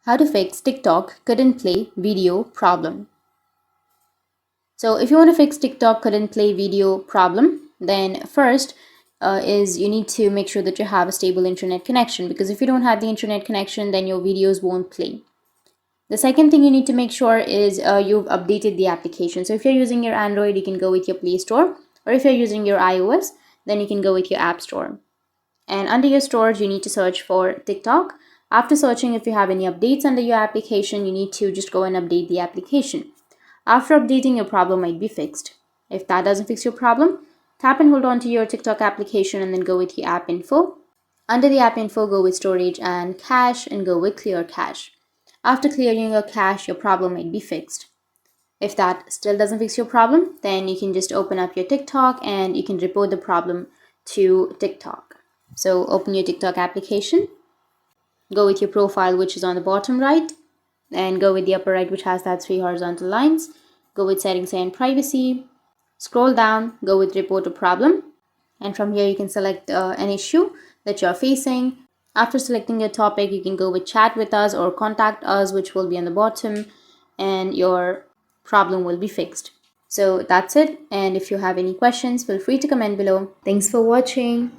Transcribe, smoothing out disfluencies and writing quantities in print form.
How to fix TikTok couldn't play video problem. So if you want to fix TikTok couldn't play video problem, then first is you need to make sure that you have a stable internet connection, because if you don't have the internet connection, then your videos won't play. The second thing you need to make sure is you've updated the application. So if you're using your Android, you can go with your Play Store, or if you're using your iOS, then you can go with your App Store. And under your stores, you need to search for TikTok. After searching, if you have any updates under your application, you need to just go and update the application. After updating, your problem might be fixed. If that doesn't fix your problem, tap and hold on to your TikTok application and then go with your app info. Under the app info, go with storage and cache and go with clear cache. After clearing your cache, your problem might be fixed. If that still doesn't fix your problem, then you can just open up your TikTok and you can report the problem to TikTok. So open your TikTok application, go with your profile, which is on the bottom right, and go with the upper right, which has that 3 horizontal lines. Go with settings and privacy. Scroll down, go with report a problem. And from here, you can select an issue that you're facing. After selecting your topic, you can go with chat with us or contact us, which will be on the bottom, and your problem will be fixed. So that's it. And if you have any questions, feel free to comment below. Thanks for watching.